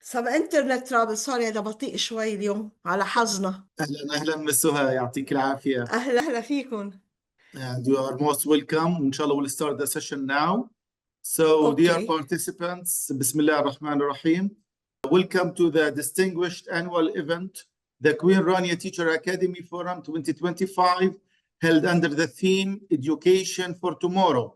some internet trouble. sorry أنا بطيء شوي اليوم على حظنا. اهلا مسوها يعطيك العافيه. أهلا فيكم. And you are most welcome. Inshallah, we'll start the session now. So, dear Okay. participants, Bismillah ar-Rahman ar-Rahim. Welcome to the distinguished annual event, the Queen Rania Teacher Academy Forum 2025, held under the theme Education for Tomorrow,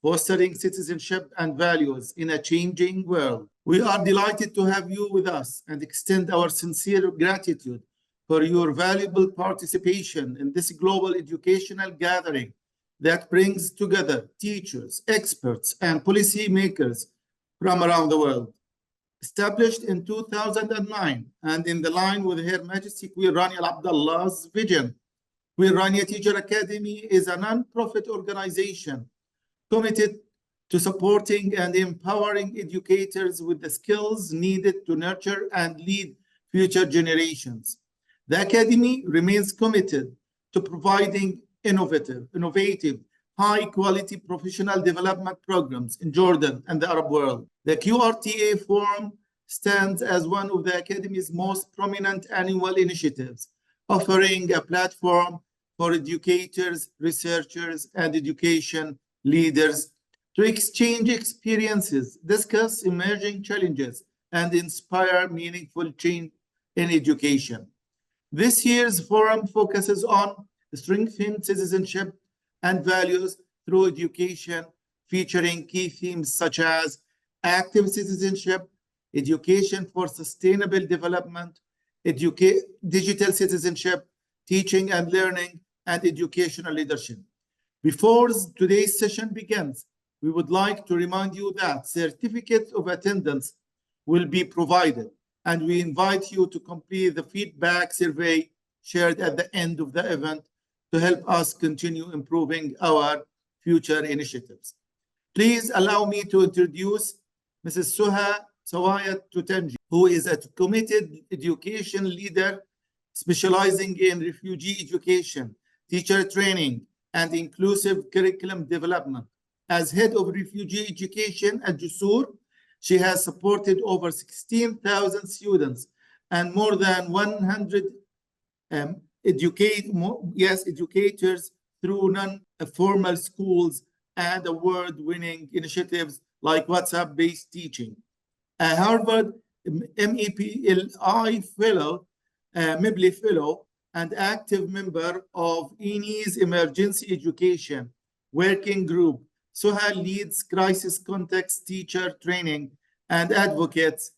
Fostering Citizenship and Values in a Changing World. We are delighted to have you with us and extend our sincere gratitude for your valuable participation in this global educational gathering that brings together teachers, experts, and policymakers from around the world. Established in 2009 and in the line with Her Majesty Queen Rania Al Abdullah's vision, Queen Rania Teacher Academy is a non-profit organization committed to supporting and empowering educators with the skills needed to nurture and lead future generations. The Academy remains committed to providing innovative, high-quality professional development programs in Jordan and the Arab world. The QRTA Forum stands as one of the Academy's most prominent annual initiatives, offering a platform for educators, researchers, and education leaders to exchange experiences, discuss emerging challenges, and inspire meaningful change in education. This year's forum focuses on strengthening citizenship and values through education, featuring key themes such as active citizenship, education for sustainable development, digital citizenship, teaching and learning, and educational leadership. Before today's session begins, we would like to remind you that certificates of attendance will be provided, and we invite you to complete the feedback survey shared at the end of the event to help us continue improving our future initiatives. Please allow me to introduce Mrs. Suha Sawayat Tutanji, who is a committed education leader specializing in refugee education, teacher training, and inclusive curriculum development. As head of refugee education at Jusoor, she has supported over 16,000 students and more than 100 educators through non-formal schools and award-winning initiatives like WhatsApp-based teaching. A Harvard MEPLI Fellow, Mibli Fellow, and active member of ENI's Emergency Education Working Group, Suha leads crisis context teacher training and advocates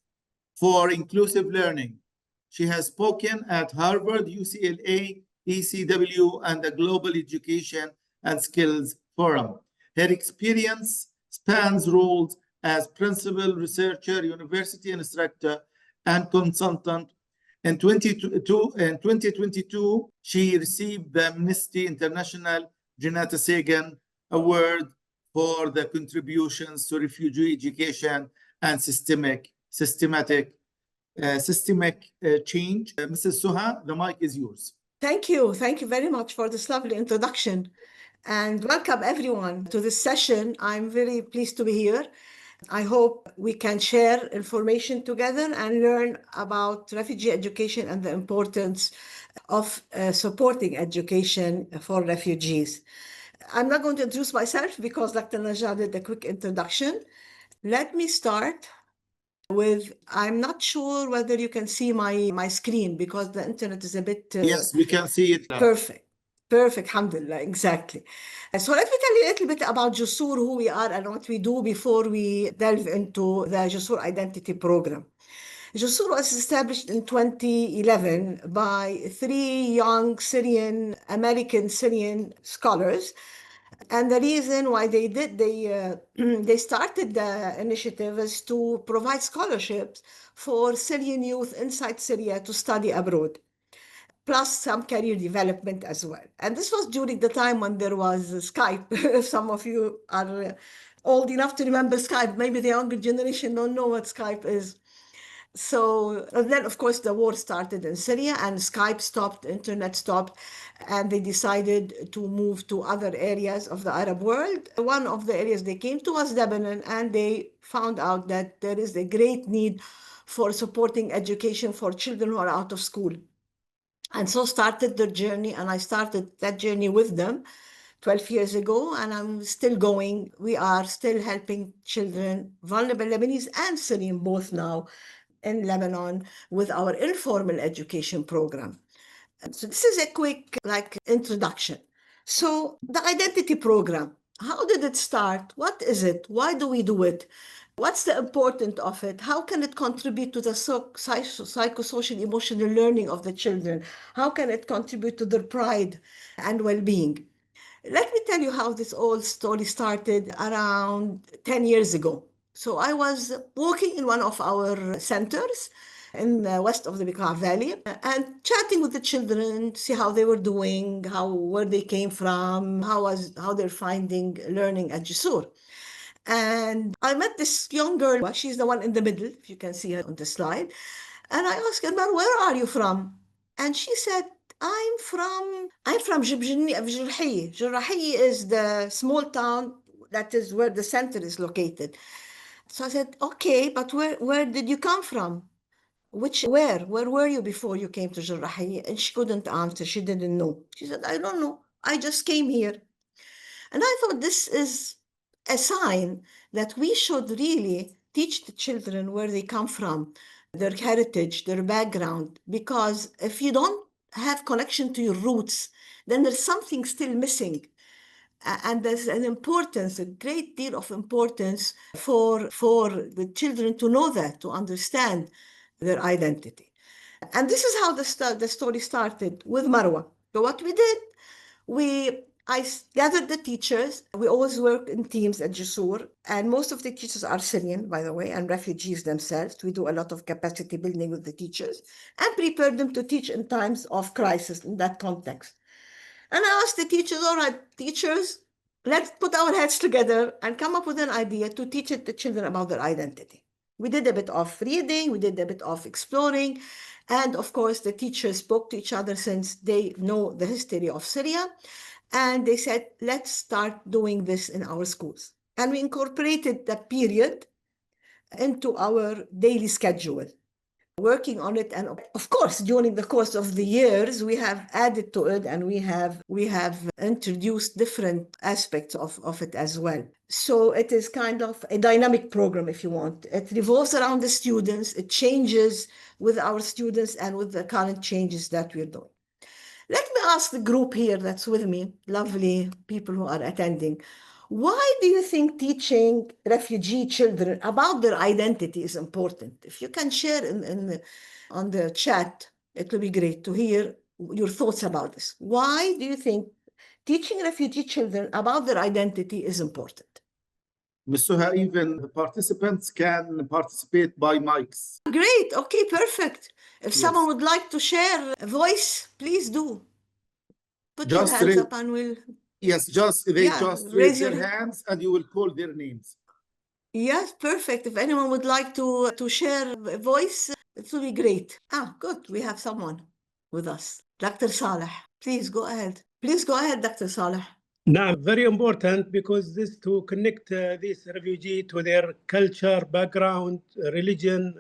for inclusive learning. She has spoken at Harvard, UCLA, ECW, and the Global Education and Skills Forum. Her experience spans roles as principal researcher, university instructor, and consultant. In 2022, she received the Amnesty International Janata Sagan Award for the contributions to refugee education and systemic change. Mrs. Suha, the mic is yours. Thank you. Thank you very much for this lovely introduction. And welcome everyone to this session. I'm very pleased to be here. I hope we can share information together and learn about refugee education and the importance of supporting education for refugees. I'm not going to introduce myself because Dr. Najah did a quick introduction. Let me start with, I'm not sure whether you can see my screen because the internet is a bit... Yes, we can see it now. Perfect, alhamdulillah, exactly. So let me tell you a little bit about Jusoor, who we are and what we do before we delve into the Jusoor Identity Program. Jusoor was established in 2011 by 3 young American Syrian scholars. And the reason why they started the initiative is to provide scholarships for Syrian youth inside Syria to study abroad, plus some career development as well. And this was during the time when there was Skype. If some of you are old enough to remember Skype, maybe the younger generation don't know what Skype is. So then, of course, the war started in Syria and Skype stopped, internet stopped, and they decided to move to other areas of the Arab world. One of the areas they came to was Lebanon, and they found out that there is a great need for supporting education for children who are out of school. And so started their journey, and I started that journey with them 12 years ago, and I'm still going. We are still helping children, vulnerable Lebanese and Syrian both now, in Lebanon with our informal education program. So this is a quick introduction. So the identity program, how did it start? What is it? Why do we do it? What's the importance of it? How can it contribute to the psychosocial emotional learning of the children? How can it contribute to their pride and well-being? Let me tell you how this whole story started around 10 years ago. So I was walking in one of our centers in the west of the Bekaa Valley and chatting with the children, see how they were doing, where they came from, how they're finding learning at Jusoor. And I met this young girl. She's the one in the middle, if you can see her on the slide. And I asked her, where are you from? And she said, I'm from Jarrahiya. Jarrahiya is the small town that is where the center is located. So I said, okay, but where did you come from? Where were you before you came to Jarrahiya? And she couldn't answer. She didn't know. She said, I don't know. I just came here. And I thought this is a sign that we should really teach the children where they come from, their heritage, their background, because if you don't have connection to your roots, then there's something still missing. And there's an importance, a great deal of importance for the children to know that, to understand their identity. And this is how the story started with Marwa. So what we did, I gathered the teachers. We always work in teams at Jusoor, and most of the teachers are Syrian, by the way, and refugees themselves. We do a lot of capacity building with the teachers and prepare them to teach in times of crisis in that context. And I asked the teachers, all right, teachers, let's put our heads together and come up with an idea to teach the children about their identity. We did a bit of reading, we did a bit of exploring, and of course the teachers spoke to each other since they know the history of Syria. And they said, let's start doing this in our schools. And we incorporated that period into our daily schedule, working on it. And of course, during the course of the years, we have added to it, and we have introduced different aspects of it as well. So it is kind of a dynamic program, if you want. It revolves around the students. It changes with our students and with the current changes that we're doing. Let me ask the group here that's with me, lovely people who are attending, why do you think teaching refugee children about their identity is important? If you can share on the chat, it will be great to hear your thoughts about this. Why do you think teaching refugee children about their identity is important? Ms. Suha, even the participants can participate by mics. Great. Okay, perfect. If Yes. someone would like to share a voice, please do. Put your hands up and we'll... Yes, just raise their hands and you will call their names. Yes, perfect. If anyone would like to share a voice, it will be great. Good. We have someone with us. Dr. Saleh, please go ahead. Please go ahead, Dr. Saleh. Now, very important because this to connect these refugees to their culture, background, religion,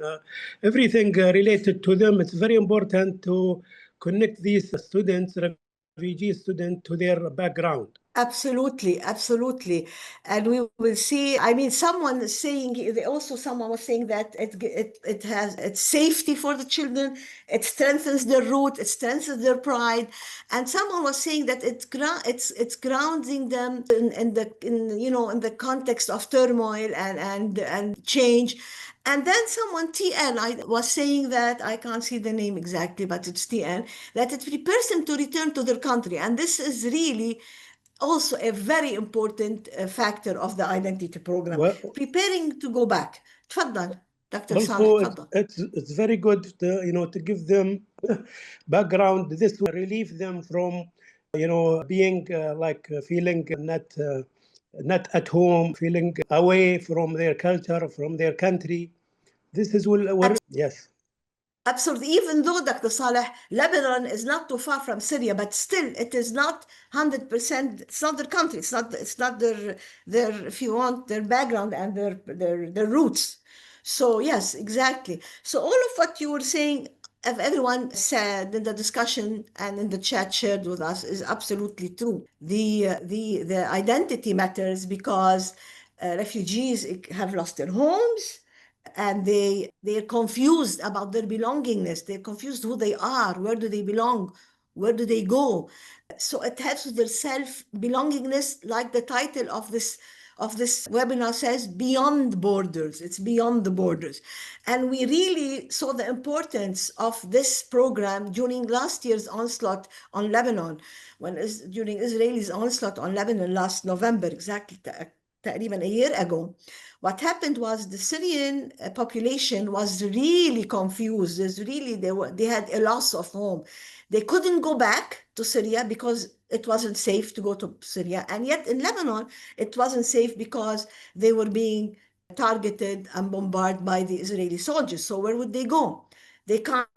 everything related to them. It's very important to connect these students, refugee students, to their background. Absolutely, absolutely. And we will see, someone was saying that it has it's safety for the children, it strengthens their root, it strengthens their pride. And someone was saying that it's grounding them in the context of turmoil and change. And then someone, TN, I was saying that, I can't see the name exactly, but it's TN, that it prepares them to return to their country. And this is really also a very important factor of the identity program, preparing to go back. تفضل Dr. Saleh. It's very good to give them background. This will relieve them from being feeling not at home, feeling away from their culture, from their country. This is yes. Absolutely. Even though, Dr. Saleh, Lebanon is not too far from Syria, but still it is not 100%, it's not their country, it's not their, if you want, their background and their roots. So yes, exactly. So all of what you were saying, if everyone said in the discussion and in the chat shared with us, is absolutely true. The identity matters because refugees have lost their homes, and they're confused about their belongingness. They're confused who they are, where do they belong, where do they go. So it helps with their self-belongingness, like the title of this webinar says, beyond borders. It's beyond the borders. And we really saw the importance of this program during last year's onslaught on Lebanon, during Israel's onslaught on Lebanon last November, exactly even a year ago. What happened was the Syrian population was really confused. They had a loss of home. They couldn't go back to Syria because it wasn't safe to go to Syria. And yet in Lebanon, it wasn't safe because they were being targeted and bombarded by the Israeli soldiers. So where would they go? They can't,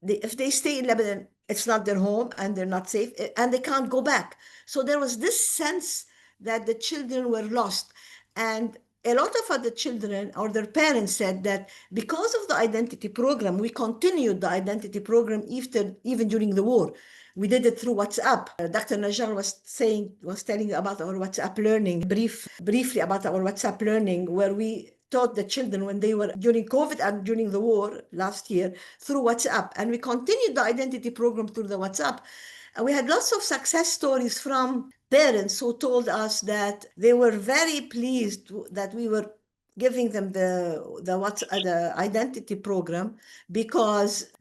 if they stay in Lebanon, it's not their home and they're not safe and they can't go back. So there was this sense that the children were lost. And a lot of other children or their parents said that because of the identity program, we continued the identity program even during the war. We did it through WhatsApp. Dr. Najjar was telling about our WhatsApp learning, briefly about our WhatsApp learning, where we taught the children when they were during COVID and during the war last year through WhatsApp. And we continued the identity program through the WhatsApp. And we had lots of success stories from parents who told us that they were very pleased that we were giving them the identity program because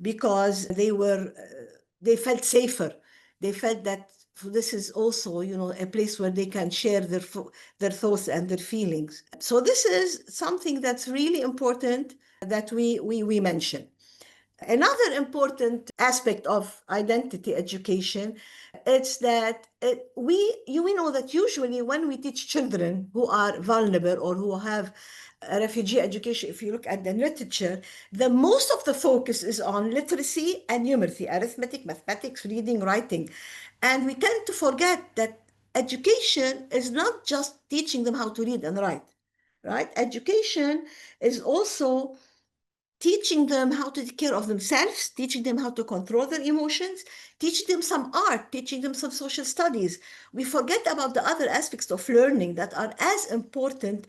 they felt safer. They felt that this is also, a place where they can share their thoughts and their feelings. So this is something that's really important that we mention. Another important aspect of identity education is that we know that usually when we teach children who are vulnerable or who have refugee education, if you look at the literature, the most of the focus is on literacy and numeracy, arithmetic, mathematics, reading, writing. And we tend to forget that education is not just teaching them how to read and write, right? Education is also teaching them how to take care of themselves, teaching them how to control their emotions, teaching them some art, teaching them some social studies. We forget about the other aspects of learning that are as important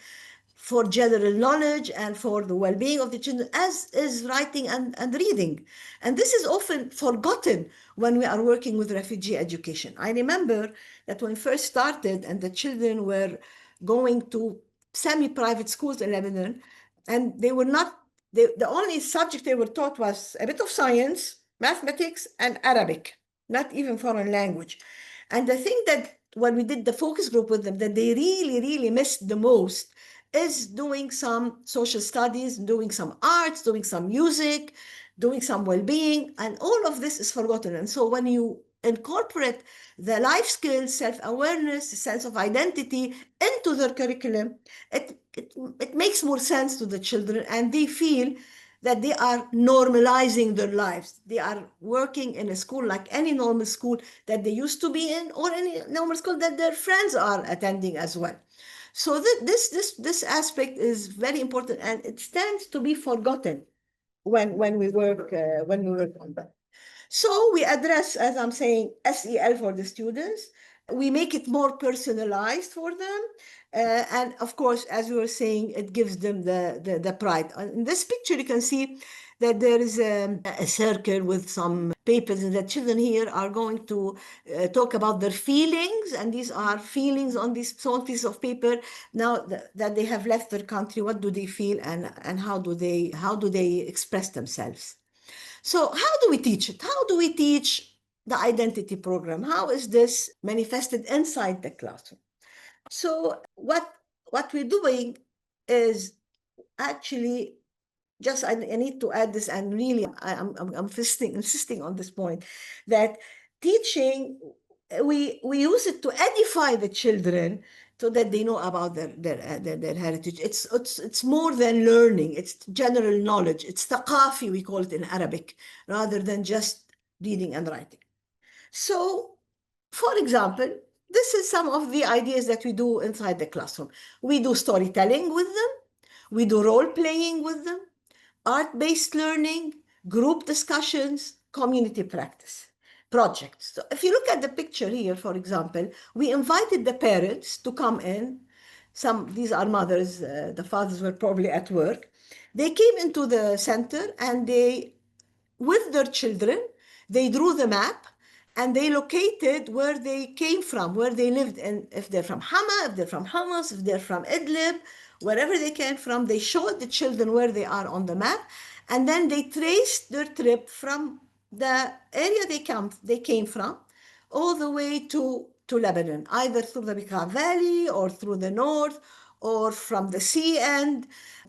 for general knowledge and for the well-being of the children as is writing and reading. And this is often forgotten when we are working with refugee education. I remember that when we first started and the children were going to semi-private schools in Lebanon, and they were not, the only subject they were taught was a bit of science, mathematics, and Arabic, not even foreign language. And the thing that when we did the focus group with them, that they really, really missed the most is doing some social studies, doing some arts, doing some music, doing some well-being, and all of this is forgotten. And so when you incorporate the life skills, self-awareness, sense of identity into their curriculum, it makes more sense to the children, and they feel that they are normalizing their lives. They are working in a school like any normal school that they used to be in, or any normal school that their friends are attending as well. So this aspect is very important, and it tends to be forgotten when we work on that. So we address, as I'm saying, SEL for the students. We make it more personalized for them. And of course, as we were saying, it gives them the pride. In this picture, you can see that there is a circle with some papers, and the children here are going to talk about their feelings, and these are feelings on these small pieces of paper. Now that they have left their country, what do they feel, and how do they express themselves? So how do we teach it? How do we teach the identity program? How is this manifested inside the classroom? So what we're doing is actually, just I need to add this, and really I'm insisting on this point, that teaching, we use it to edify the children so that they know about their heritage. It's more than learning. It's general knowledge. It's thaqafi, we call it in Arabic, rather than just reading and writing. So, for example, this is some of the ideas that we do inside the classroom. We do storytelling with them. We do role playing with them, art-based learning, group discussions, community practice, projects. So if you look at the picture here, for example, we invited the parents to come in. These are mothers, the fathers were probably at work. They came into the center and with their children, they drew the map and they located where they came from, where they lived. And if they're from Hama, if they're from Hamas, if they're from Idlib, wherever they came from, they showed the children where they are on the map. And then they traced their trip from the area they came from all the way to Lebanon, either through the Bekaa Valley or through the north or from the sea end.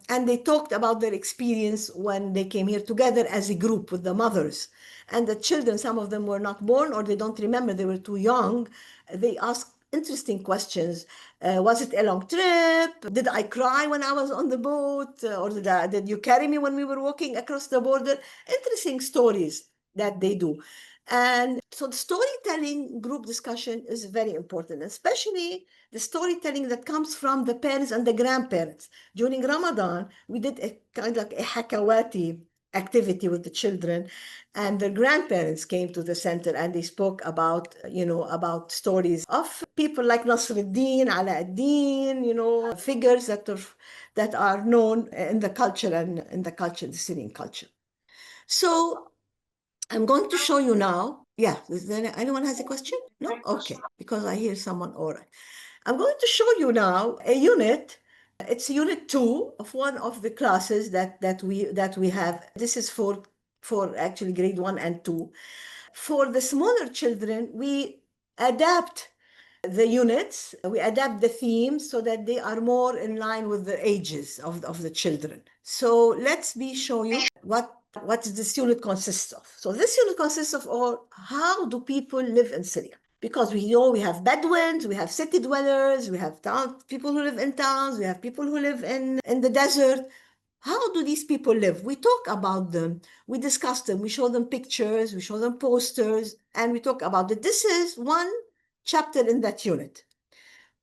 And they talked about their experience when they came here together as a group with the mothers. And the children, some of them were not born or they don't remember, they were too young. They asked interesting questions. Was it a long trip? Did I cry when I was on the boat? Or did you carry me when we were walking across the border? Interesting stories that they do. And so the storytelling group discussion is very important, especially the storytelling that comes from the parents and the grandparents. During Ramadan, we did a kind of like a hakawati activity with the children, and the grandparents came to the center and they spoke about, about stories of people like Nasruddin, Alauddin, figures that are known in the culture and in the Syrian culture. So I'm going to show you now. Yeah, is there anyone has a question? No? Okay, because I hear someone. All right. I'm going to show you now a unit. It's unit 2 of one of the classes that we have. This is for actually grade 1 and 2. For the smaller children, we adapt the units, we adapt the themes so that they are more in line with the ages of the children. So let me show you what this unit consists of. So this unit consists of how do people live in Syria? Because we know we have Bedouins, we have city dwellers, we have people who live in towns, we have people who live in the desert. How do these people live? We talk about them, we discuss them, we show them pictures, we show them posters, and we talk about it. This is one chapter in that unit.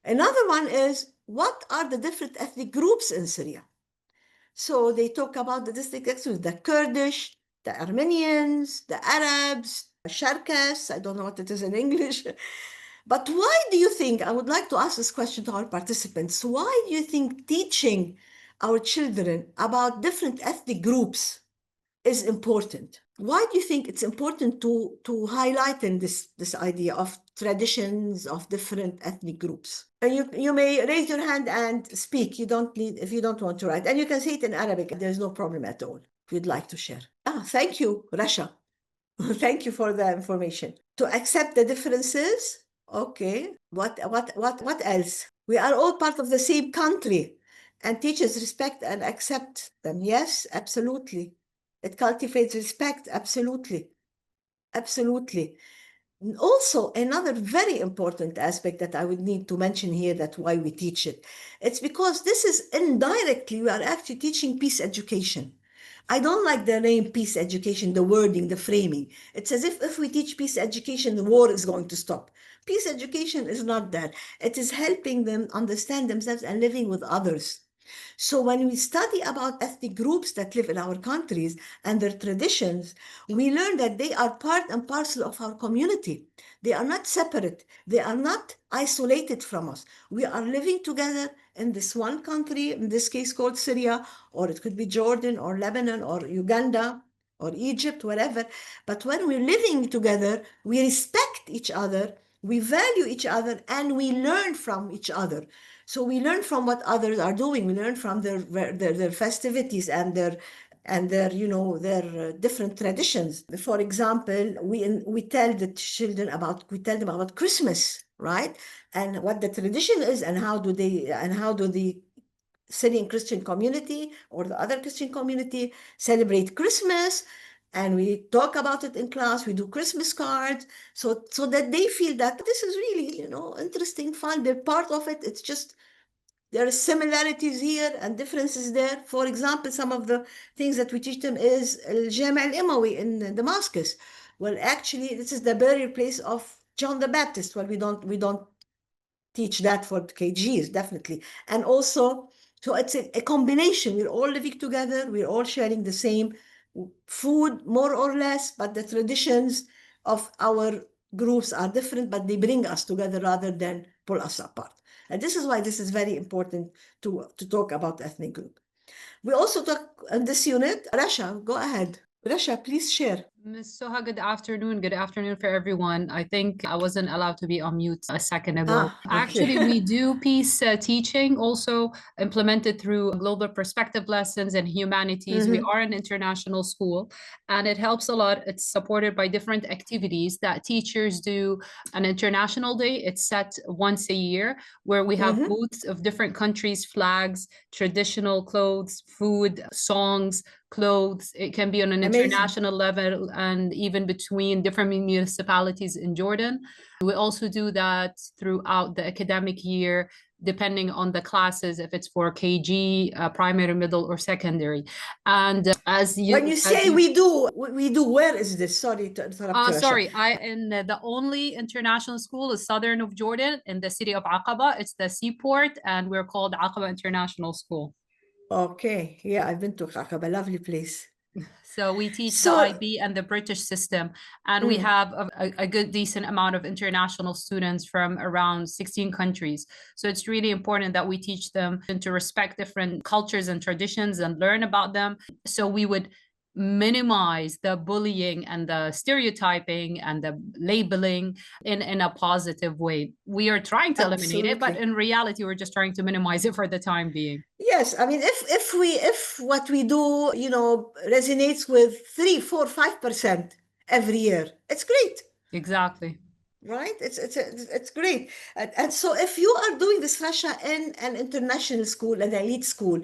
Another one is, what are the different ethnic groups in Syria? So they talk about the distinct ethnic, the Kurdish, the Armenians, the Arabs, the Sharkas, I don't know what it is in English. But why do you think, I would like to ask this question to our participants, why do you think teaching our children about different ethnic groups is important? Why do you think it's important to highlight in this idea of traditions of different ethnic groups? And you may raise your hand and speak. You don't need, if you don't want to write, and you can say it in Arabic. There's no problem at all if you'd like to share. Thank you, Rasha. Thank you for the information. To accept the differences. Okay. What else? We are all part of the same country, and teachers respect and accept them. Yes, absolutely. It cultivates respect. Absolutely. Absolutely. Also, another very important aspect that I would need to mention here, that's why we teach it. It's because this is indirectly, we are actually teaching peace education. I don't like the name peace education, the wording, the framing. It's as if we teach peace education, the war is going to stop. Peace education is not that. It is helping them understand themselves and living with others. So when we study about ethnic groups that live in our countries and their traditions, we learn that they are part and parcel of our community. They are not separate. They are not isolated from us. We are living together in this one country, in this case called Syria, or it could be Jordan or Lebanon or Uganda or Egypt, wherever. But when we're living together, we respect each other, we value each other, and we learn from each other. So we learn from what others are doing. We learn from their festivities and their different traditions. For example, we tell them about Christmas, right? And what the tradition is, and how do the Syrian Christian community or the other Christian community celebrate Christmas. And we talk about it in class. We do Christmas cards, so that they feel that this is really, interesting, fun. They're part of it. It's just there are similarities here and differences there. For example, some of the things that we teach them is Al-Jami' al-Imawi in Damascus. Well, actually, this is the burial place of John the Baptist. Well, we don't teach that for KGs, definitely. And also, so it's a combination. We're all living together. We're all sharing the same food, more or less, but the traditions of our groups are different, but they bring us together rather than pull us apart. And this is why this is very important to talk about ethnic group. We also talk in this unit. Rasha, go ahead. Rasha, please share. Ms. Soha, good afternoon. Good afternoon for everyone. I think I wasn't allowed to be on mute a second ago. Okay. Actually, we do peace teaching also implemented through global perspective lessons and humanities. We are an international school and it helps a lot. It's supported by different activities that teachers do. An international day, it's set once a year where we have booths of different countries, flags, traditional clothes, food, songs, clothes. It can be on an international level and even between different municipalities in Jordan. We also do that throughout the academic year, depending on the classes, if it's for KG, primary, middle, or secondary. And when you say we do, where is this? Sorry to interrupt you. Sorry, the only international school is southern of Jordan in the city of Aqaba. It's the seaport, and we're called Aqaba International School. Okay, yeah, I've been to Aqaba, lovely place. So we teach the IB and the British system, and we have a good, decent amount of international students from around 16 countries. So it's really important that we teach them to respect different cultures and traditions and learn about them. So we would minimize the bullying and the stereotyping and the labeling in a positive way. We are trying to eliminate it, but in reality, we're just trying to minimize it for the time being. Yes, I mean, if what we do, resonates with 3, 4, 5% every year, it's great. Exactly. Right? It's great. And so if you are doing this, Rasha, in an international school, an elite school,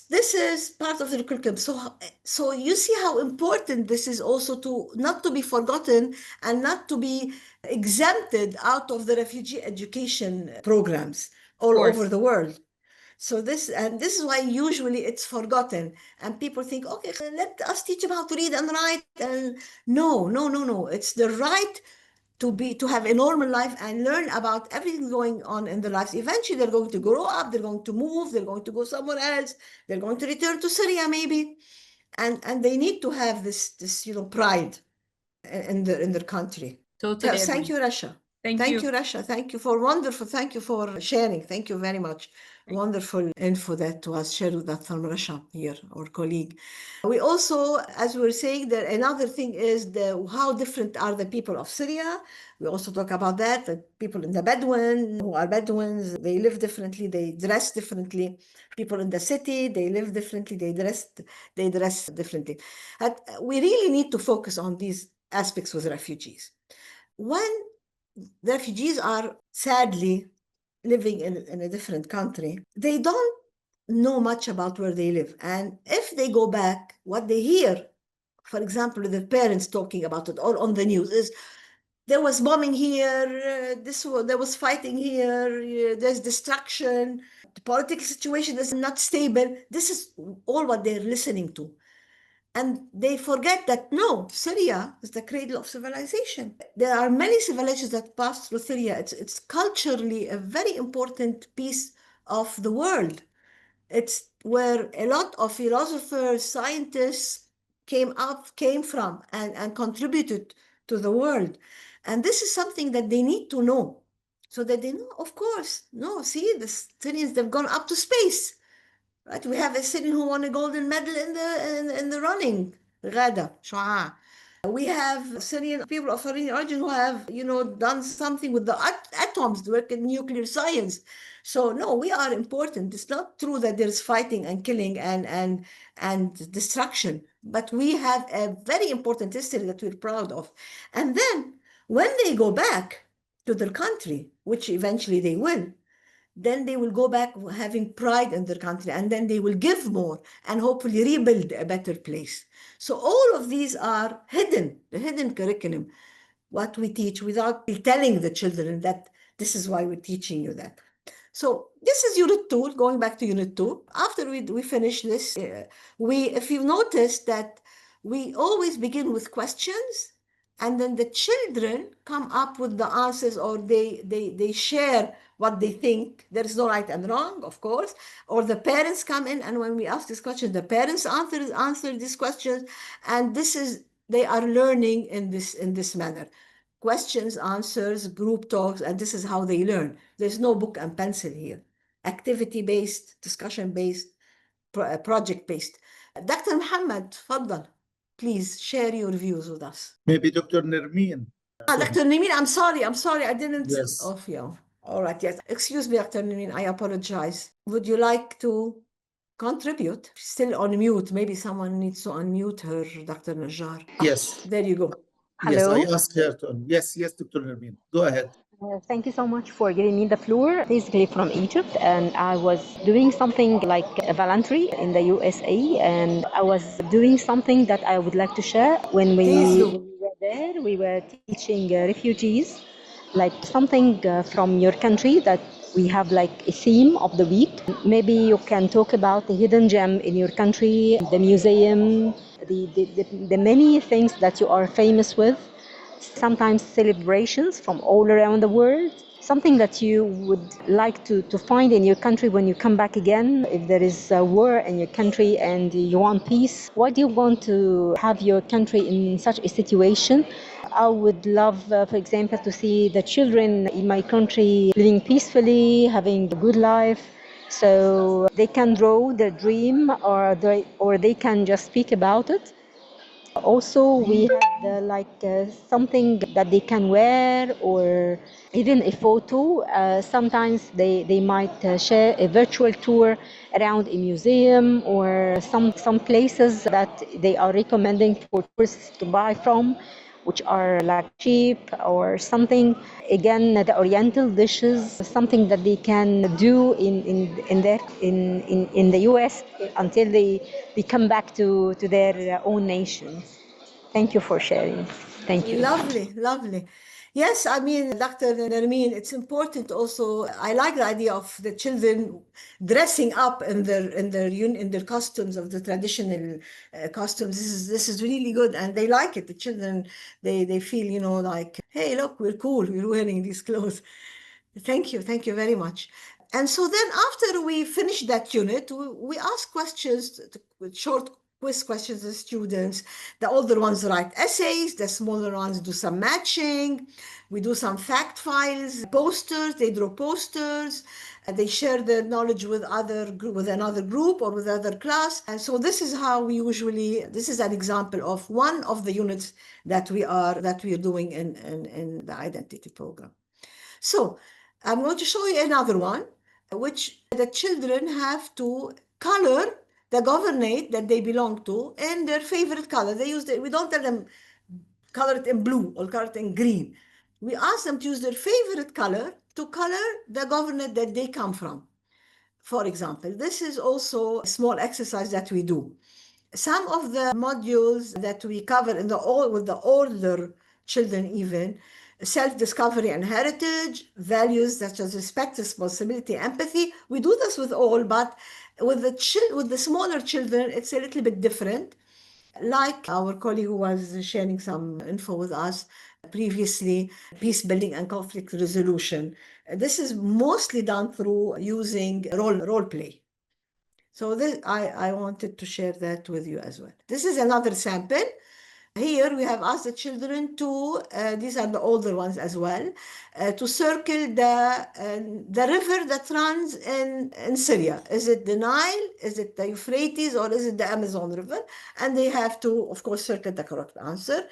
this is part of the curriculum. So you see how important this is also to not to be forgotten and not to be exempted out of the refugee education programs all over the world. So this is why usually it's forgotten and people think, okay, let us teach them how to read and write. And no. It's the right to have a normal life and learn about everything going on in their lives. Eventually, they're going to grow up, they're going to move, they're going to go somewhere else, they're going to return to Syria maybe, and they need to have this pride in their country. Totally. Yes, thank you, Rasha. Thank you, Rasha. Thank you for wonderful. Thank you for sharing. Thank you very much. Wonderful info that was shared with that from Rasha here, our colleague. We also, as we were saying, that another thing is how different are the people of Syria. We also talk about that people in the Bedouin, who are Bedouins, they live differently, they dress differently. People in the city, they live differently, they dress differently. And we really need to focus on these aspects with refugees. When the refugees are sadly living in a different country, they don't know much about where they live. And if they go back, what they hear, for example, their parents talking about it all on the news is, there was bombing here, there was fighting here, there's destruction, the political situation is not stable. This is all what they're listening to. And they forget that, no, Syria is the cradle of civilization. There are many civilizations that pass through Syria. It's culturally a very important piece of the world. It's where a lot of philosophers, scientists came from and contributed to the world. And this is something that they need to know. So that they know, of course, no, see, the Syrians, they've gone up to space. Right? We have a Syrian who won a golden medal in the running, Ghada Shu'a. We have Syrian people of Syrian origin who have, done something with the atoms, work in nuclear science. So no, we are important. It's not true that there's fighting and killing and destruction, but we have a very important history that we're proud of. And then when they go back to their country, which eventually they will, then they will go back having pride in their country, and then they will give more and hopefully rebuild a better place. So all of these are hidden, the hidden curriculum, what we teach without telling the children that this is why we're teaching you that. So this is Unit 2, going back to Unit 2. After we finish this, if you've noticed that we always begin with questions, and then the children come up with the answers, or they share what they think. There is no right and wrong, of course. Or the parents come in, and when we ask this question, the parents answer these questions, and they are learning in this manner. Questions, answers, group talks, and this is how they learn. There's no book and pencil here. Activity-based, discussion-based, project-based. Dr. Muhammad, تفضل. Please share your views with us. Maybe Dr. Nermeen. Dr. Nermeen, I'm sorry, I didn't. Yes. Off you. All right, yes. Excuse me, Dr. Nermeen, I apologize. Would you like to contribute? Still on mute. Maybe someone needs to unmute her, Dr. Najjar. Yes. There you go. Hello? Yes, Hello. I asked her to. Yes, Dr. Nermeen. Go ahead. Thank you so much for giving me the floor. Basically from Egypt, and I was doing something like a voluntary in the USA, and I was doing something that I would like to share. When Please do. we were there, we were teaching refugees, like something from your country, that we have like a theme of the week. Maybe you can talk about the hidden gem in your country, the museum, the many things that you are famous with. Sometimes celebrations from all around the world, something that you would like to find in your country when you come back again. If there is a war in your country and you want peace, why do you want to have your country in such a situation? I would love, for example, to see the children in my country living peacefully, having a good life. So they can draw their dream, or they can just speak about it. Also, we had something that they can wear, or even a photo. Sometimes they might share a virtual tour around a museum, or some places that they are recommending for tourists to buy from, which are like cheap or something. Again, the Oriental dishes, something that they can do in the US until they come back to their own nation. Thank you for sharing. Thank you. Lovely, lovely. Yes, I mean, Dr. Nermeen, it's important also. I like the idea of the children dressing up in their costumes, of the traditional costumes. This is really good, and they like it. The children, they feel, like, hey, look, we're cool. We're wearing these clothes. Thank you very much. And so then after we finish that unit, we ask questions, short quiz questions to the students. The older ones write essays, the smaller ones do some matching. We do some fact files, posters, they draw posters, and they share their knowledge with another group or with other class. And so this is how this is an example of one of the units that we are doing in the identity program. So I'm going to show you another one, which the children have to color the governorate that they belong to in their favorite color. We don't tell them color it in blue or color it in green. We ask them to use their favorite color to color the governorate that they come from. For example, this is also a small exercise that we do. Some of the modules that we cover with the older children, even self-discovery and heritage, values such as respect, responsibility, empathy. We do this with all, but with the smaller children, it's a little bit different. Like our colleague who was sharing some info with us previously, peace building and conflict resolution. This is mostly done through using role play. So I wanted to share that with you as well. This is another sample. Here we have asked the children to, these are the older ones as well, to circle the river that runs in Syria. Is it the Nile, is it the Euphrates, or is it the Amazon River? And they have to, of course, circle the correct answer.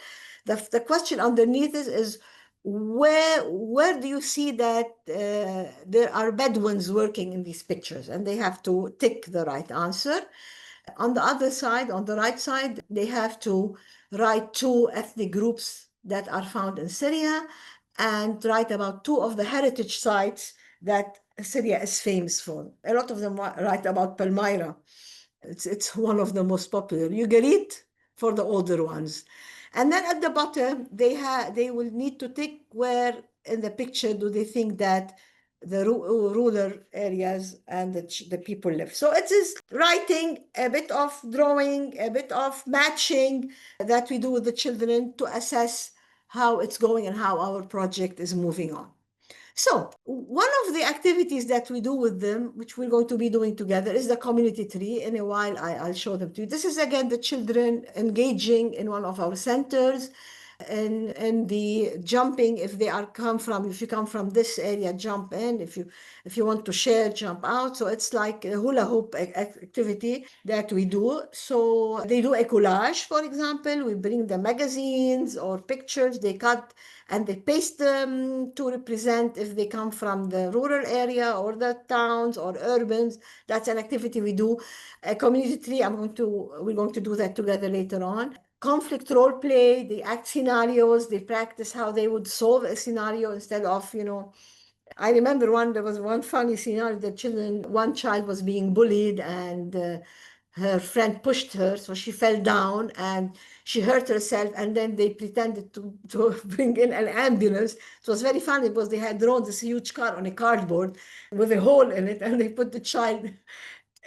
The question underneath is where do you see that there are Bedouins working in these pictures? And they have to tick the right answer. On the other side, on the right side, they have to write 2 ethnic groups that are found in Syria and write about 2 of the heritage sites that Syria is famous for. A lot of them write about Palmyra. It's one of the most popular. Ugarit for the older ones. And then at the bottom, they will need to tick where in the picture do they think that the rural areas and the people live. So it is writing, a bit of drawing, a bit of matching that we do with the children to assess how it's going and how our project is moving on. So one of the activities that we do with them, which we're going to be doing together, is the community tree. In a while, I'll show them to you. This is, again, the children engaging in one of our centers and the jumping. If you come from this area, jump in. If you want to share, jump out. So it's like a hula hoop activity that we do. So they do a collage, for example. We bring the magazines or pictures they cut and they paste them to represent if they come from the rural area or the towns or urbans. That's an activity we do. A community tree, we're going to do that together later on. Conflict role play, they act scenarios, they practice how they would solve a scenario instead of, I remember there was one funny scenario. One child was being bullied and her friend pushed her, so she fell down and she hurt herself, and then they pretended to bring in an ambulance. It was very funny because they had drawn this huge car on a cardboard with a hole in it, and they put the child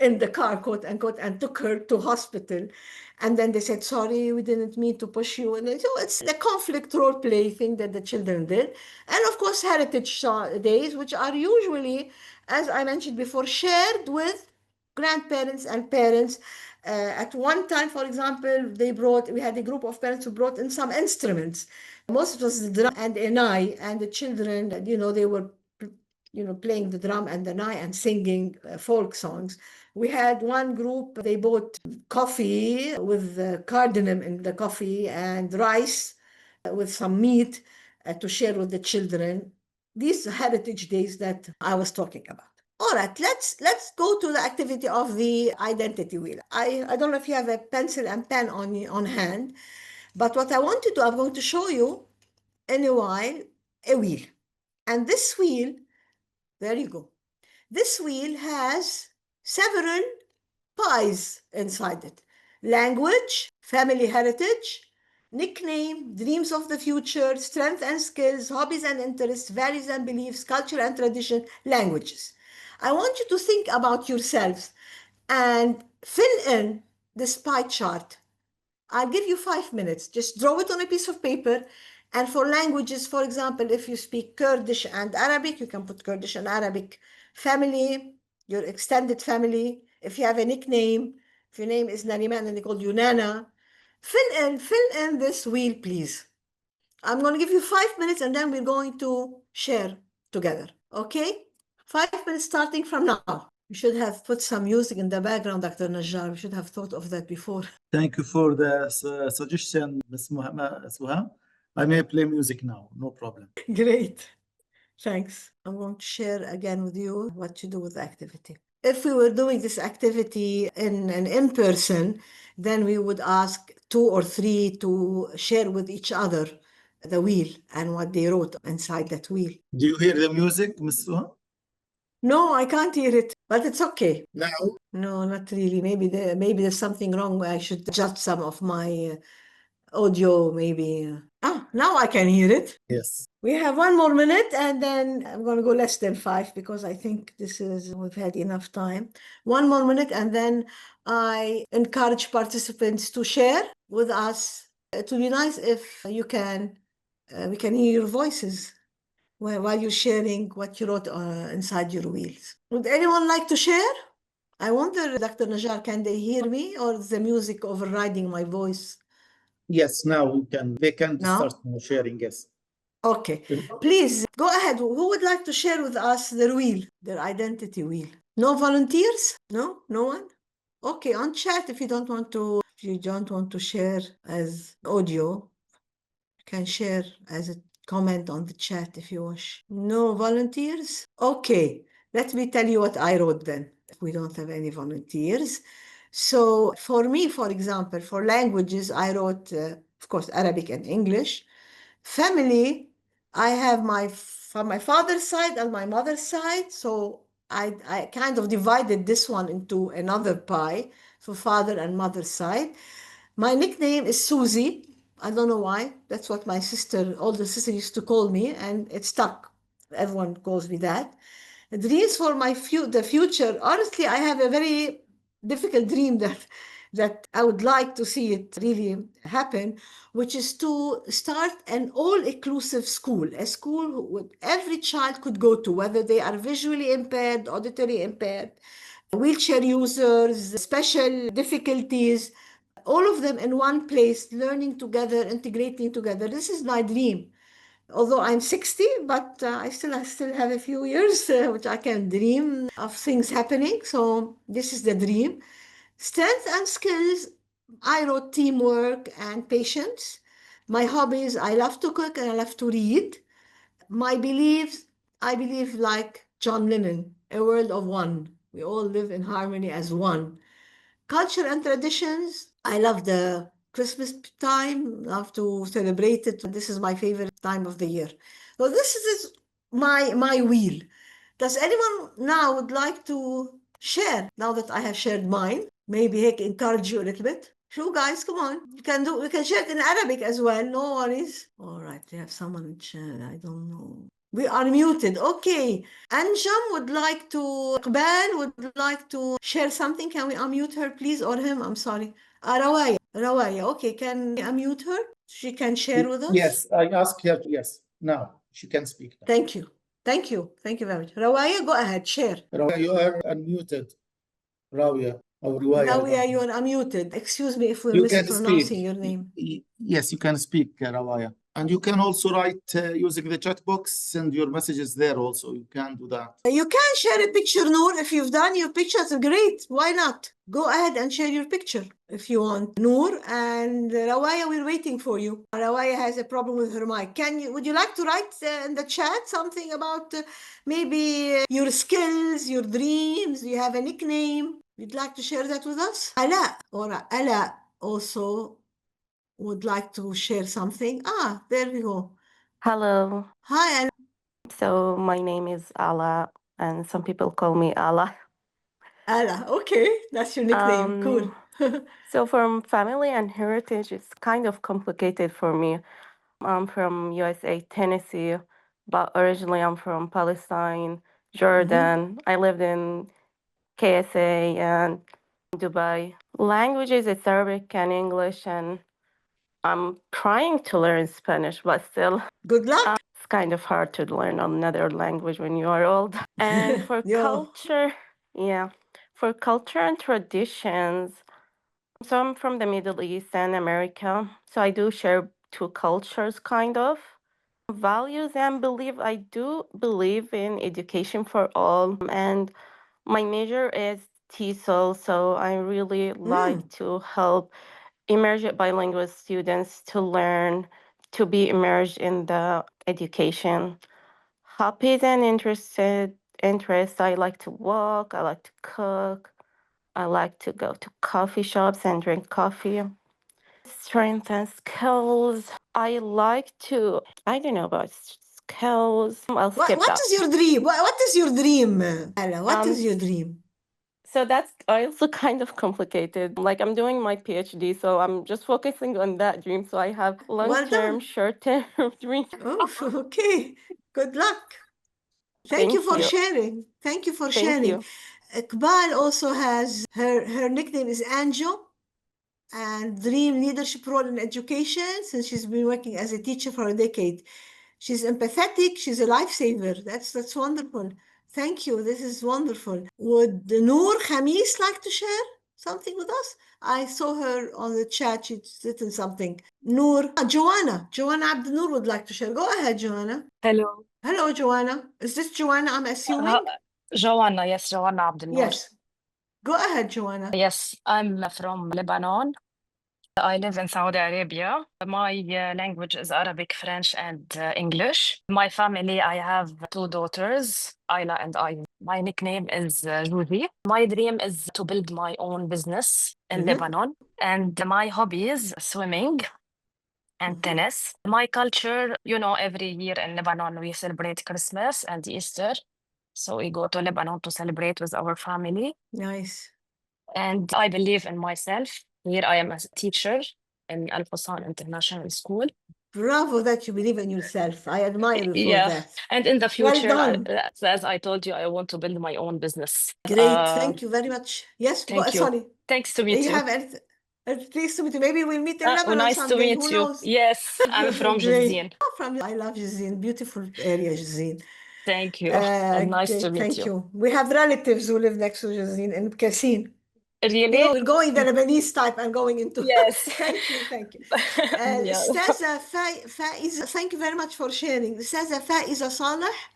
in the car, quote unquote, and took her to hospital. And then they said, sorry, we didn't mean to push you. And so it's the conflict role play thing that the children did. And of course, heritage days, which are usually, as I mentioned before, shared with grandparents and parents. At one time, for example, we had a group of parents who brought in some instruments. Most of it was the drum and a nai, and the children, they were playing the drum and the nai and singing folk songs. We had one group, they bought coffee with cardamom in the coffee and rice with some meat to share with the children. These heritage days that I was talking about. All right, let's go to the activity of the identity wheel. I don't know if you have a pencil and pen on hand, but what I want to do, I'm going to show you in a while a wheel. And this wheel, there you go. This wheel has several pies inside it. Language, family heritage, nickname, dreams of the future, strength and skills, hobbies and interests, values and beliefs, culture and tradition, languages. I want you to think about yourselves and fill in this pie chart. I'll give you 5 minutes. Just draw it on a piece of paper. And for languages, for example, if you speak Kurdish and Arabic, you can put Kurdish and Arabic. Family, your extended family. If you have a nickname, if your name is Nariman and they call you Nana, fill in this wheel, please. I'm going to give you 5 minutes and then we're going to share together. Okay? 5 minutes starting from now. You should have put some music in the background, Dr. Najjar. We should have thought of that before. Thank you for the suggestion, Ms. Suha. I may play music now, no problem. Great. Thanks. I'm going to share again with you what to do with the activity. If we were doing this activity in person, then we would ask 2 or 3 to share with each other the wheel and what they wrote inside that wheel. Do you hear the music, Ms. Suha? No, I can't hear it, but it's okay. Now? No, not really. Maybe there's something wrong. I should adjust some of my audio, maybe. Now I can hear it. Yes. We have 1 more minute and then I'm going to go less than 5 because I think we've had enough time. 1 more minute and then I encourage participants to share with us. It would be nice if we can hear your voices while you're sharing what you wrote inside your wheels. Would anyone like to share? I wonder, Dr. Najjar, can they hear me or is the music overriding my voice? Yes, now they can Now? start sharing, yes. Okay, please go ahead. Who would like to share with us their wheel, their identity wheel? No volunteers? No one? Okay, on chat if you don't want to share as audio, you can share as a comment on the chat if you wish. No volunteers? Okay, let me tell you what I wrote then. We don't have any volunteers. So for me, for example, for languages, I wrote, of course, Arabic and English. Family, I have my from my father's side and my mother's side. So I kind of divided this one into another pie for father and mother's side. My nickname is Susie. I don't know why. That's what my sister, older sister, used to call me, and it stuck. Everyone calls me that. Dreams for the future. Honestly, I have a very difficult dream that I would like to see it really happen, which is to start an all-inclusive school, a school where every child could go to, whether they are visually impaired, auditory impaired, wheelchair users, special difficulties, all of them in one place, learning together, integrating together. This is my dream. Although I'm 60, but I still have a few years which I can dream of things happening. So this is the dream. Strength and skills, I wrote teamwork and patience. My hobbies, I love to cook and I love to read. My beliefs, I believe like John Lennon, a world of one. We all live in harmony as one. Culture and traditions, I love the Christmas time, love to celebrate it. This is my favorite time of the year. So this is my wheel. Does anyone now would like to share, now that I have shared mine? Maybe he can encourage you a little bit. Sure, guys, come on. We can share it in Arabic as well. No worries. All right, we have someone in chat. I don't know. We are muted. Okay. Anjam would like to, Iqbal would like to share something. Can we unmute her, please? Or him? I'm sorry. Rawaya. Rawaya. Okay. Can we unmute her? She can share with us? Yes, I ask her to, yes. Now, she can speak. Now. Thank you. Thank you. Thank you very much. Rawaya, go ahead. Share. Rawia, you are unmuted. Rawia. Or Riwaya. Rawaya, you are unmuted. Excuse me if we're You can mispronouncing speak. your name. Yes, you can speak, Rawaya. And you can also write using the chat box, send your messages there also. You can do that. You can share a picture, Noor. If you've done your pictures, great. Why not? Go ahead and share your picture if you want. Noor and Rawaya, we're waiting for you. Rawaya has a problem with her mic. Would you like to write in the chat something about maybe your skills, your dreams? You have a nickname? You'd like to share that with us? Ala or Ala also would like to share something. There we go. Hello. Hi, Ala. So my name is Ala, and some people call me Ala. Ala, okay, that's your nickname. Cool. So from family and heritage, it's kind of complicated for me. I'm from USA, Tennessee, but originally I'm from Palestine, Jordan. I lived in KSA and Dubai. Languages, it's Arabic and English, and I'm trying to learn Spanish, but still. Good luck. It's kind of hard to learn another language when you are old. And for culture, for culture and traditions, so I'm from the Middle East and America, so I do share two cultures, kind of. Values and belief, I do believe in education for all, and my major is TESOL, so I really like to help emergent bilingual students to learn, to be immersed in the education. Hobbies and interests, I like to walk, I like to cook, I like to go to coffee shops and drink coffee. Strength and skills, I like to, I don't know about skills. I'll skip What that. is your dream? What is your dream, Ala? What is your dream? So that's also kind of complicated. Like I'm doing my PhD, so I'm just focusing on that dream. So I have long-term, short-term dreams. Oh, okay. Good luck. Thank you for sharing. Thank you for sharing. Iqbal also has her nickname is Anjo, and dream leadership role in education since she's been working as a teacher for a decade. She's empathetic. She's a lifesaver. That's wonderful. Thank you. This is wonderful. Would Noor Khamis like to share something with us? I saw her on the chat. She's written something. Noor. Joanna. Joanna Abdenoor would like to share. Go ahead, Joanna. Hello. Hello, Joanna. Is this Joanna, I'm assuming? Joanna, yes, Joanna Abdenoor. Yes. Go ahead, Joanna. Yes, I'm from Lebanon. I live in Saudi Arabia. My language is Arabic, French, and English. My family, I have two daughters, Ayla and I. My nickname is Jusoor. My dream is to build my own business in Lebanon. And my hobby is swimming and tennis. My culture, you know, every year in Lebanon, we celebrate Christmas and Easter. So we go to Lebanon to celebrate with our family. Nice. And I believe in myself. Here I am as a teacher in Al Hussan International School. Bravo that you believe in yourself. I admire you for Yeah. that. And in the Well future, done. as I told you, I want to build my own business. Great. Thank you very much. Yes. Thank you. Sorry. Thanks to meet You you. have anything? Pleased to meet you. Maybe we'll meet in Lebanon Nice to someday. meet Who you. knows? Yes, I'm from Great. Jizin. I love Jizin. Beautiful area, Jizin. Thank you. And nice to Great. meet Thank you. you. We have relatives who live next to Jizin in Kassin. Really? You know, we're going the Lebanese type and going into. Yes. Thank you. Thank you. Yeah. أستاذة فائزة, thank you very much for sharing. أستاذة فائزة صالح,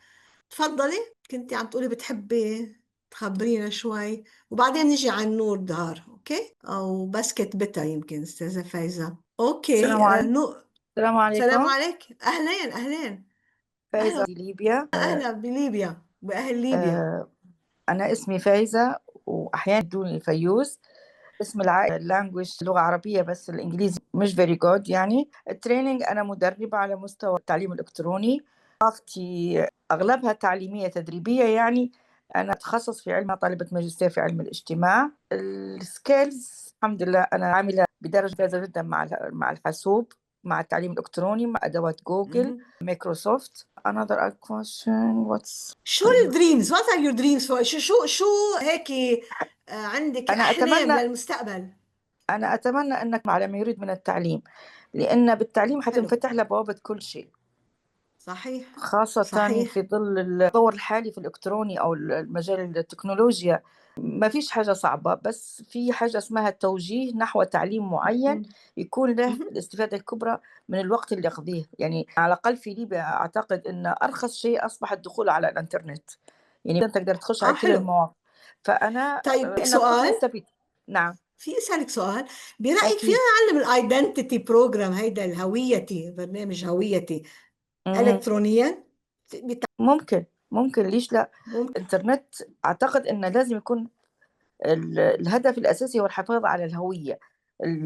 تفضلي. كنتي عم تقولي بتحبي تخبرينا شوي وبعدين نجي عن نور دهار. اوكي او بس كتبتها يمكن أستاذة فايزة. اوكي. السلام عليكم. السلام عليكم. عليك. اهلين. فايزة في ليبيا. اهلا بليبيا باهل ليبيا. انا اسمي فايزة واحيانا يدوني فيوز. اسم العائلة اللانجويج لغة عربية بس الانجليزي مش very good. يعني التريننج انا مدربة على مستوى التعليم الالكتروني. ثقافتي اغلبها تعليمية تدريبية. يعني انا اتخصص في علم طالبة ماجستير في علم الاجتماع. السكيلز الحمد لله انا عاملة بدرجة ممتازة جدا مع الحاسوب، مع التعليم الإلكتروني، مع أدوات جوجل، مايكروسوفت. Another question. What's شو الدريمز؟ What are your dreams? شو هيك عندك أحلام للمستقبل؟ أنا أتمنى أنك على ما يريد من التعليم، لأن بالتعليم حتنفتح له بوابة كل شيء. صحيح. خاصة صحيح. في ظل التطور الحالي في الإلكتروني أو المجال التكنولوجيا. ما فيش حاجة صعبة، بس في حاجة اسمها التوجيه نحو تعليم معين يكون له الاستفادة الكبرى من الوقت اللي يقضيه. يعني على الأقل في ليبيا أعتقد أن أرخص شيء أصبح الدخول على الإنترنت. يعني أنت تقدر تخش على كل المواقع. فأنا طيب سؤال. يستفيد. نعم. في أسألك سؤال. برأيك فينا نعلم الايدنتيتي بروجرام هيدا الهويتي، برنامج هويتي إلكترونيا؟ ممكن ليش لا؟ الإنترنت أعتقد أنه لازم يكون الهدف الأساسي هو الحفاظ على الهوية.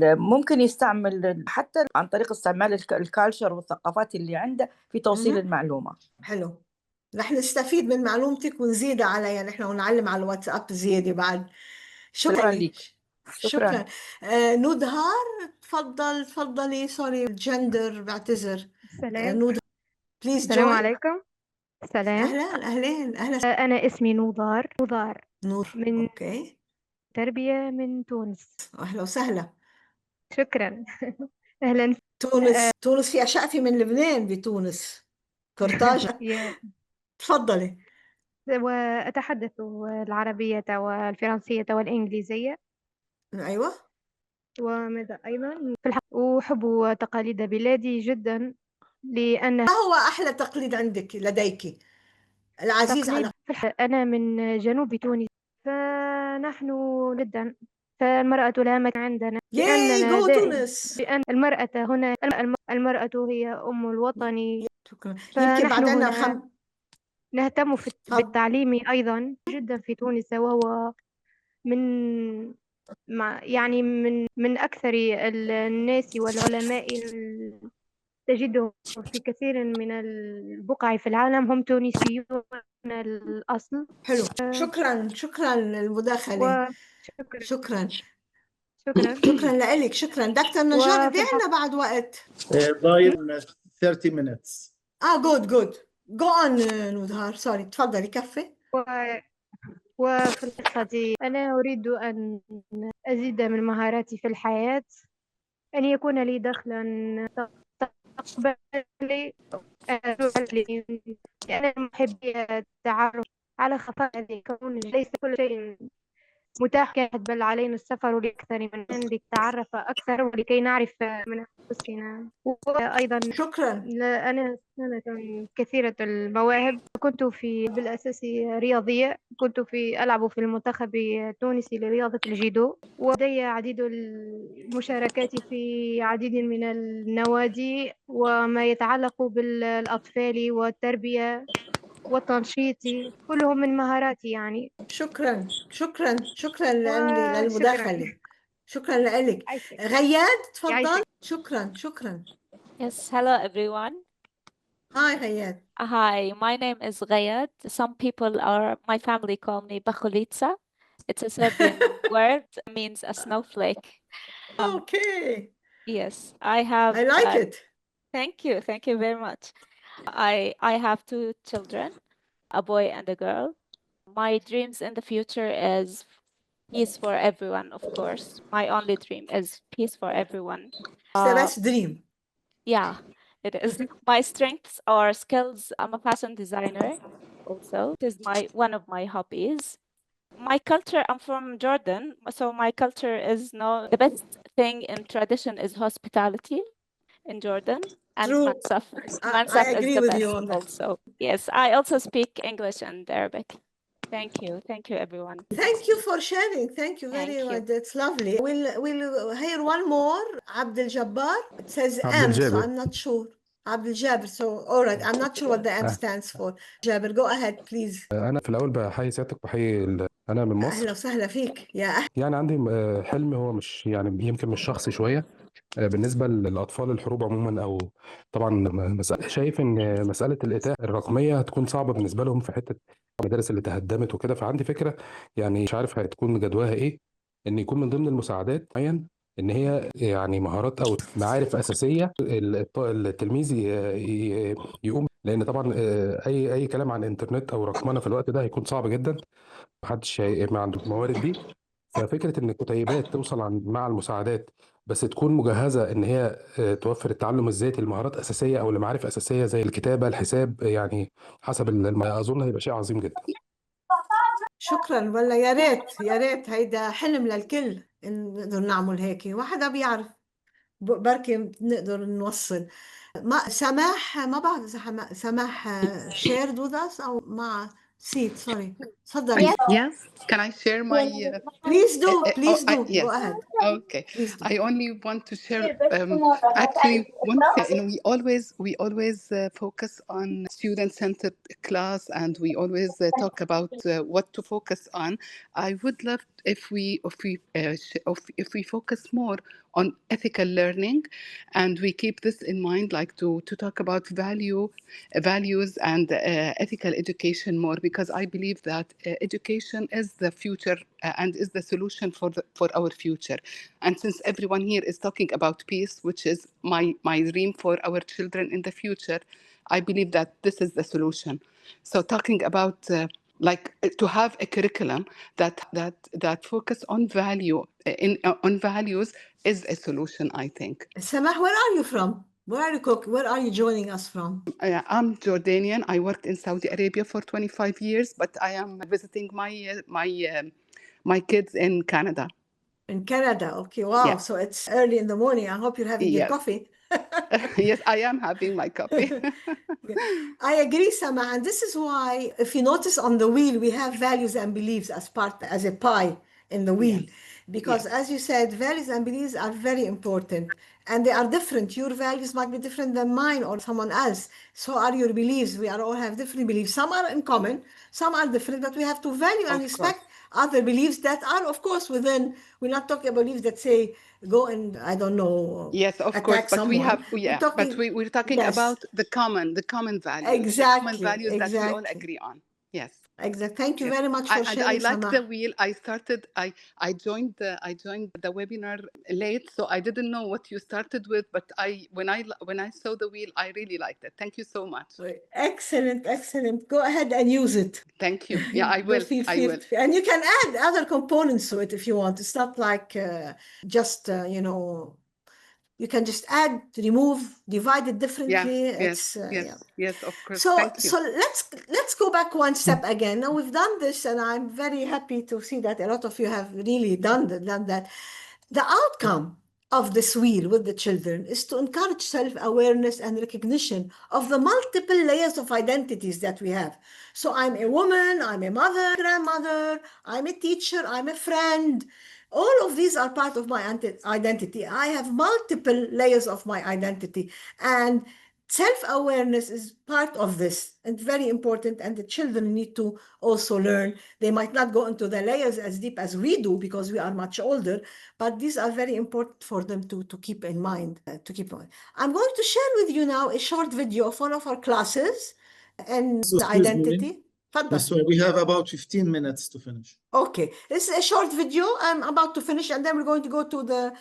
ممكن يستعمل حتى عن طريق استعمال الكالتشر والثقافات اللي عنده في توصيل المعلومة. حلو. رح نستفيد من معلومتك ونزيد عليها نحن ونعلم على الواتساب زيادة بعد. شكرا لك. شكرا. نودهار تفضلي. سوري الجندر بعتذر. سلام. بليز السلام جوين. عليكم. سلام. أهلا. أنا اسمي نور. من أوكي. تربية من تونس. أهلا وسهلا. شكرا. أهلا. تونس فيها شقفة من لبنان. بتونس قرطاج. تفضلي. وأتحدث العربية والفرنسية والإنجليزية. أيوة. وماذا أيضا أحب تقاليد بلادي جدا، لأن ما هو أحلى تقليد عندك لديك العزيز على؟ أنا من جنوب تونس، فنحن جدا فالمرأة لا مكان عندنا، لأننا تونس. لأن المرأة هنا المرأة هي أم الوطن. يمكن بعد عنا نهتم بالتعليم أيضا جدا في تونس، وهو من يعني من أكثر الناس والعلماء تجدهم في كثير من البقع في العالم هم تونسيون الأصل. حلو. شكرا للمداخلة. شكرا لك. شكرا دكتور نجار. قد عنا بعد وقت؟ ضايل 30 minutes. good. go on نودهار. سوري تفضلي كفي. وفي القصة أنا أريد أن أزيد من مهاراتي في الحياة، أن يكون لي دخلا تقبلي، لأن محبي التعرف على خفاء كون ليس كل شيء متاح كان، بل علينا السفر لأكثر من لنتعرف أكثر ولكي نعرف من أنفسنا. وأيضا شكرا. أنا كثيرة المواهب. كنت بالأساس رياضية، كنت ألعب في المنتخب التونسي لرياضة الجيدو، ولدي عديد المشاركات في عديد من النوادي وما يتعلق بالأطفال والتربية والتنشيط كلهم من مهاراتي يعني. شكرا للمداخلة. شكرا لك. غياد تفضل. شكرا. Yes, hello everyone. Hi, Hayat. Hi, my name is Gayad. Some people my family call me Bakulitsa. It's a Serbian word, means a snowflake. Okay. Yes, I have. I like it. Thank you very much. I have 2 children, a boy and a girl. My dreams in the future is peace for everyone, of course. My only dream is peace for everyone. It's the best dream. Yeah, it is. My strengths or skills, I'm a fashion designer also. It is one of my hobbies. My culture, I'm from Jordan, so my culture is the best thing in tradition is hospitality in Jordan. And True. Mansaf. I Mansaf is agree the with best you on that. also. Yes, I also speak English and Arabic. Thank you everyone. Thank you for sharing. Thank you very much. That's lovely. We'll hear one more. Abdel Jabbar. It says عبد M, so الجابر. I'm not sure. Abdel Jabbar. So, all right. I'm not sure what the M stands for. Jabbar, go ahead, please. أنا في الأول بحيي سيادتك وبحيي أنا من مصر. أهلا وسهلا فيك. يا يعني عندي حلم هو مش يعني يمكن مش شخصي شوية بالنسبة للأطفال الحروب عموما أو طبعا شايف إن مسألة الإتاحة الرقمية هتكون صعبة بالنسبة لهم في حتة المدارس اللي تهدمت وكده. فعندي فكرة يعني مش عارف هتكون جدواها إيه، إن يكون من ضمن المساعدات معين إن هي يعني مهارات أو معارف أساسية التلميذ يقوم، لأن طبعا أي كلام عن إنترنت أو رقمنة في الوقت ده هيكون صعب جدا، محدش ما عنده الموارد دي. ففكره ان الكتيبات توصل مع المساعدات بس تكون مجهزه ان هي توفر التعلم الذاتي لمهارات اساسيه او لمعارف اساسيه زي الكتابه الحساب، يعني حسب اظن هيبقى شيء عظيم جدا. شكرا. ولا يا ريت يا ريت، هيدا حلم للكل إن نقدر نعمل هيك. واحد بيعرف بركي نقدر نوصل. ما سماح، ما بعرف إذا سماح shared with us أو ما نسيت. سوري. تفضلي. Yes, can I share my? Please do. Please do. Yes. Go ahead. Okay. Please do. I only want to share. Actually, one thing. We always focus on student-centered class, and we always talk about what to focus on. I would love if we focus more on ethical learning, and we keep this in mind, like to talk about values and ethical education more, because I believe that education is the future and is the solution for our future. And since everyone here is talking about peace, which is my dream for our children in the future, I believe that this is the solution. So talking about to have a curriculum that focus on on values is a solution, I think. Samah, where are you from? Where are you joining us from? I'm Jordanian. I worked in Saudi Arabia for 25 years, but I am visiting my kids in Canada. In Canada. Okay. Wow. Yeah. So it's early in the morning. I hope you're having your Yes. coffee. Yes, I am having my coffee. I agree, Sama. And this is why, if you notice on the wheel, we have values and beliefs as a pie in the wheel. Yes. Because Yes. as you said, values and beliefs are very important. And they are different. Your values might be different than mine or someone else. So are your beliefs. We all have different beliefs. Some are in common, some are different, but we have to value and respect other beliefs that are, of course, within. We're not talking about beliefs that say, go and, I don't know, yes, of attack course, but someone. we're talking yes. about the common values, exactly, the common values exactly. that we all agree on. Yes. Exactly. Thank you Yes. very much for sharing. I like Samah. the wheel. I joined the webinar late, so I didn't know what you started with. But when I saw the wheel, I really liked it. Thank you so much. Excellent, excellent. Go ahead and use it. Thank you. Yeah, I will. I will. And you can add other components to it if you want. It's not like just you can just add, remove, divide it differently. Yes, of course. So, Thank you. so let's go back one step again. Now we've done this, and I'm very happy to see that a lot of you have really done that. The outcome of this wheel with the children is to encourage self-awareness and recognition of the multiple layers of identities that we have. So I'm a woman, I'm a mother, grandmother, I'm a teacher, I'm a friend. All of these are part of my identity. I have multiple layers of my identity. And Self-awareness is part of this and very important, and the children need to also learn. They might not go into the layers as deep as we do because we are much older, but these are very important for them to keep in mind. I'm going to share with you now a short video of one of our classes and the identity. We have about 15 minutes to finish. Okay, this is a short video. I'm about to finish, and then we're going to go to the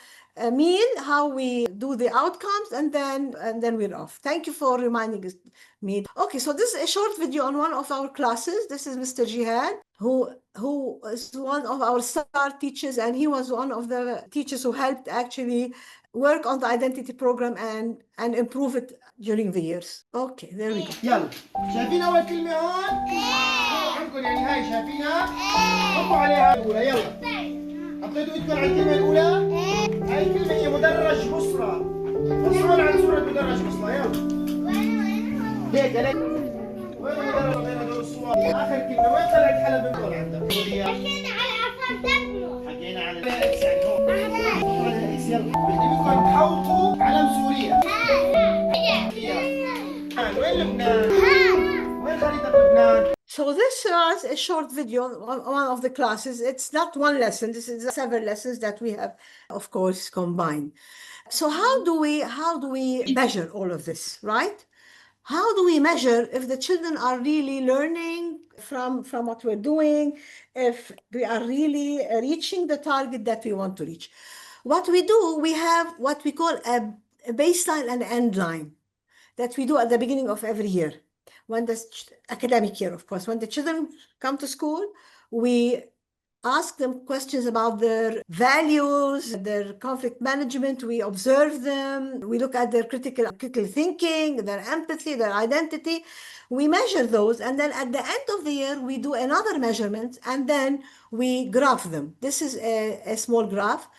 meal, how we do the outcomes, and then we're off. Thank you for reminding me. Okay, so this is a short video on one of our classes. This is Mr. Jihad, who is one of our star teachers, and he was one of the teachers who helped actually work on the identity program and improve it during the years. Okay, there we go. يلا شايفين اول كلمه هون؟ عندكم يعني هاي شايفينها؟ حطوا عليها الاولى يلا حطيتوا ايدكم على الكلمه الاولى؟ هاي الكلمه هي مدرج بصره بصوا عن صوره مدرج بصره يلا هيك هيك وين المدرج بين هدول الصور؟ اخر كلمه وين طلعت حلب من دول عندك؟ حكينا على عفان دبلو حكينا على الاكس يعني هون حطوا على الاكس يلا بدي بدكم تحوطوا علم سوريا وين لبنان؟ وين خريطة لبنان؟ So this was a short video on one of the classes. It's not one lesson. This is several lessons that we have, of course, combined. So how do we measure all of this, right? How do we measure if the children are really learning from what we're doing, if we are really reaching the target that we want to reach? What we do, we have what we call a baseline and end line that we do at the beginning of every year. When the academic year, of course, when the children come to school, we ask them questions about their values, their conflict management. We observe them. We look at their critical thinking, their empathy, their identity. We measure those. And then at the end of the year, we do another measurement, and then we graph them. This is a small graph.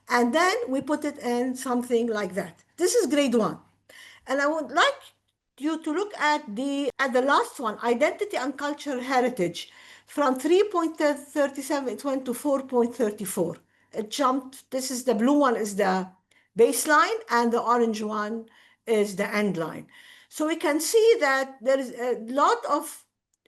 And then we put it in something like that. This is grade 1. And I would like you to look at the last one, identity and cultural heritage. From 3.37, it went to 4.34. It jumped. This is the blue one is the baseline, and the orange one is the end line. So we can see that there is a lot of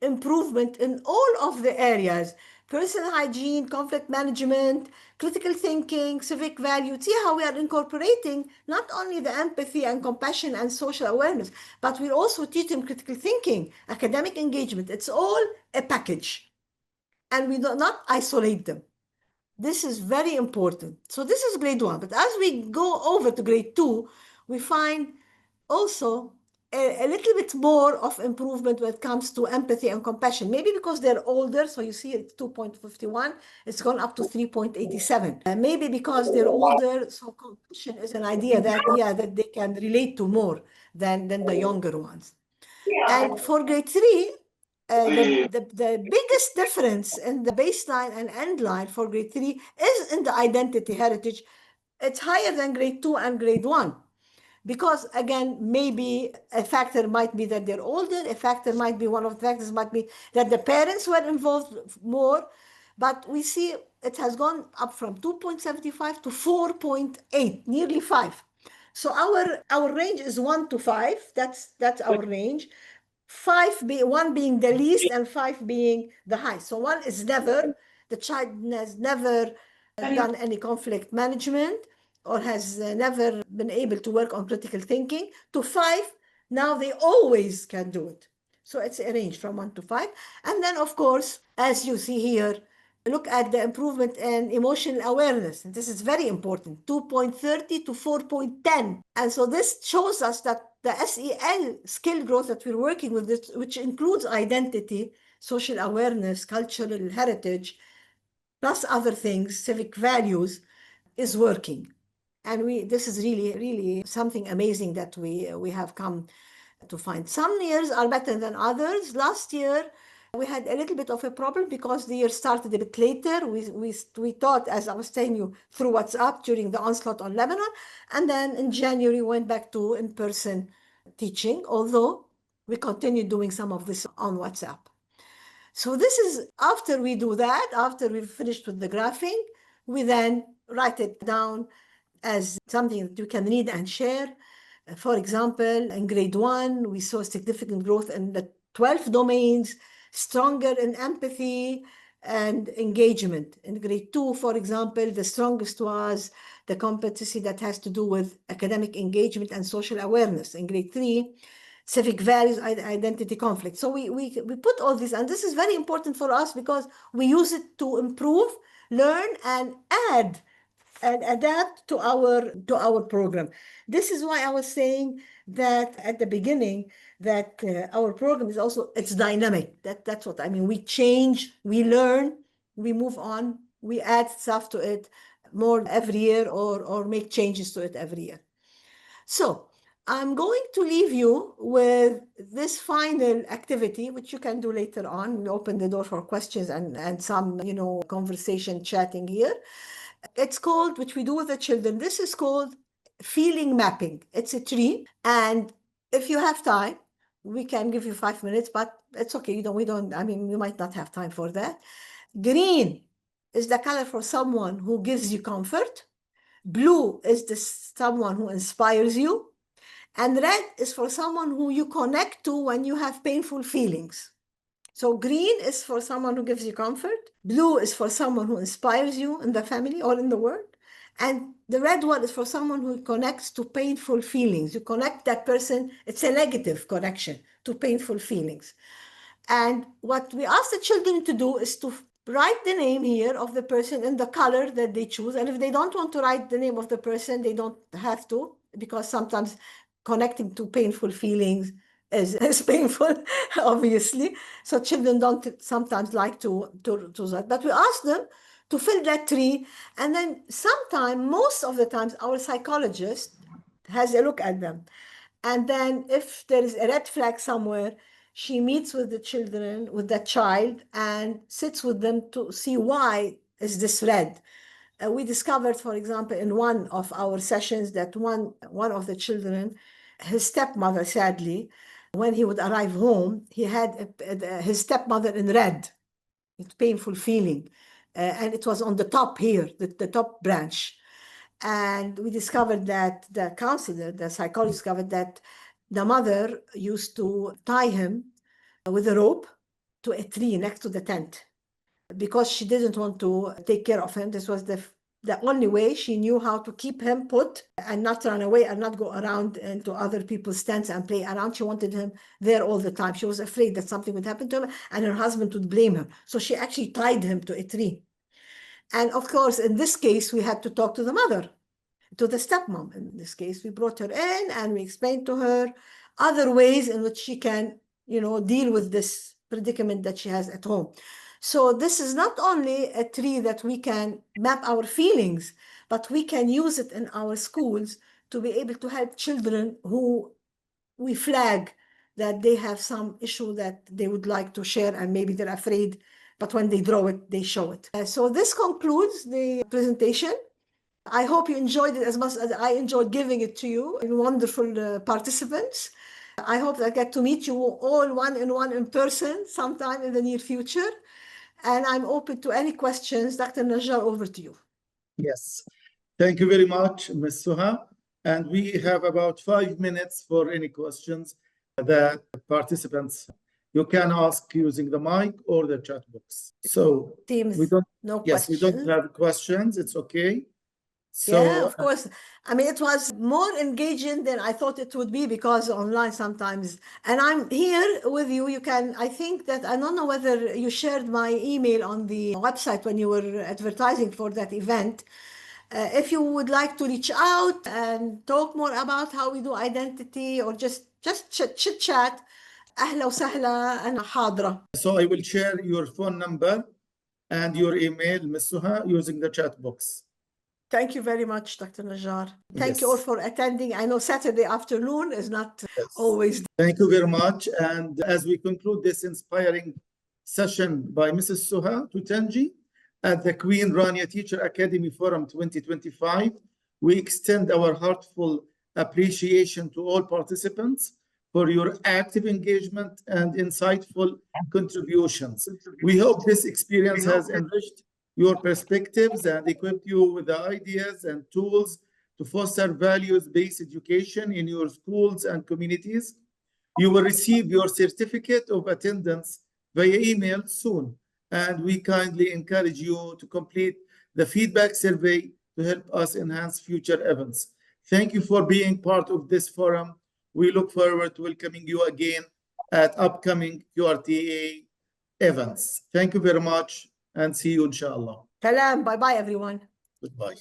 improvement in all of the areas: personal hygiene, conflict management, critical thinking, civic value. See how we are incorporating not only the empathy and compassion and social awareness, but we also teach them critical thinking, academic engagement. It's all a package, and we do not isolate them. This is very important. So this is grade 1. But as we go over to grade 2, we find also a little bit more of improvement when it comes to empathy and compassion. Maybe because they're older, so you see it's 2.51, it's gone up to 3.87. Maybe because they're older, so compassion is an idea that, that they can relate to more than the younger ones. And for grade 3, the biggest difference in the baseline and end line for grade 3 is in the identity heritage. It's higher than grade 2 and grade 1. Because again, maybe a factor might be that they're older, a factor might be, one of the factors might be that the parents were involved more, but we see it has gone up from 2.75 to 4.8, nearly 5. So our range is 1 to 5, that's our range. 1 being the least and 5 being the high. So 1 is never, the child has never done any conflict management, or has never been able to work on critical thinking, to 5, now they always can do it. So it's a range from 1 to 5. And then, of course, as you see here, look at the improvement in emotional awareness. And this is very important, 2.30 to 4.10. And so this shows us that the SEL skill growth that we're working with, this, which includes identity, social awareness, cultural heritage, plus other things, civic values, is working. And this is really something amazing that we have come to find. Some years are better than others. Last year, we had a little bit of a problem because the year started a bit later. We taught, as I was telling you, through WhatsApp during the onslaught on Lebanon. And then in January, we went back to in-person teaching, although we continued doing some of this on WhatsApp. So this is after we do that, after we've finished with the graphing, we then write it down as something that you can read and share. For example, in grade 1, we saw significant growth in the 12 domains, stronger in empathy and engagement. In grade 2, for example, the strongest was the competency that has to do with academic engagement and social awareness. In grade 3, civic values, identity conflict. So we put all this, and this is very important for us because we use it to improve, learn, and add and adapt to our program. This is why I was saying that at the beginning that our program is also, it's dynamic. That's what I mean. We change, we learn, we move on, we add stuff to it more every year or make changes to it every year. So I'm going to leave you with this final activity, which you can do later on. We open the door for questions and some, conversation, chatting here. It's called, which we do with the children, this is called feeling mapping. It's a tree. And if you have time, we can give you 5 minutes, but it's okay. We might not have time for that. Green is the color for someone who gives you comfort. Blue is someone who inspires you. And red is for someone who you connect to when you have painful feelings. So green is for someone who gives you comfort. Blue is for someone who inspires you in the family or in the world. And the red one is for someone who connects to painful feelings. You connect that person, it's a negative connection to painful feelings. And what we ask the children to do is to write the name here of the person in the color that they choose. And if they don't want to write the name of the person, they don't have to, because sometimes connecting to painful feelings is painful, obviously. So children don't sometimes like to that. But we ask them to fill that tree. And then most of the times, our psychologist has a look at them. And then if there is a red flag somewhere, she meets with the children, with the child, and sits with them to see why is this red. We discovered, for example, in one of our sessions that one of the children, his stepmother, sadly, when he would arrive home, he had his stepmother in red. It's painful feeling. And it was on the top here, the top branch. And we discovered that the counselor, the psychologist, discovered that the mother used to tie him with a rope to a tree next to the tent because she didn't want to take care of him. This was the only way she knew how to keep him put and not run away and not go around into other people's tents and play around. She wanted him there all the time. She was afraid that something would happen to him and her husband would blame her. So she actually tied him to a tree. And of course, in this case, we had to talk to the mother, to the stepmom. In this case, we brought her in and we explained to her other ways in which she can, deal with this predicament that she has at home. So this is not only a tree that we can map our feelings, but we can use it in our schools to be able to help children who we flag that they have some issue that they would like to share and maybe they're afraid, but when they draw it, they show it. So this concludes the presentation. I hope you enjoyed it as much as I enjoyed giving it to you, and wonderful participants. I hope I get to meet you all one-on-one in person sometime in the near future. And I'm open to any questions. Dr. Najjar, over to you. Yes, thank you very much, Ms. Suha. And we have about 5 minutes for any questions that participants you can ask using the mic or the chat box. So Teams, we don't have questions. It's okay. So, yeah, of course. I mean, it was more engaging than I thought it would be because online sometimes. And I'm here with you. You can, I think that, I don't know whether you shared my email on the website when you were advertising for that event. If you would like to reach out and talk more about how we do identity or just chit chat, أهلا وسهلا أنا حاضرة. So I will share your phone number and your email, Ms. Suha, using the chat box. Thank you very much, Dr. Najjar. Thank you all for attending. I know Saturday afternoon is not always. Thank you very much. And as we conclude this inspiring session by Mrs. Suha Tutanji at the Queen Rania Teacher Academy Forum 2025, we extend our heartfelt appreciation to all participants for your active engagement and insightful contributions. We hope this experience has enriched your perspectives and equipped you with the ideas and tools to foster values-based education in your schools and communities. You will receive your certificate of attendance via email soon, and we kindly encourage you to complete the feedback survey to help us enhance future events. Thank you for being part of this forum. We look forward to welcoming you again at upcoming QRTA events. Thank you very much and see you inshallah. Salam. Bye-bye, everyone. Goodbye.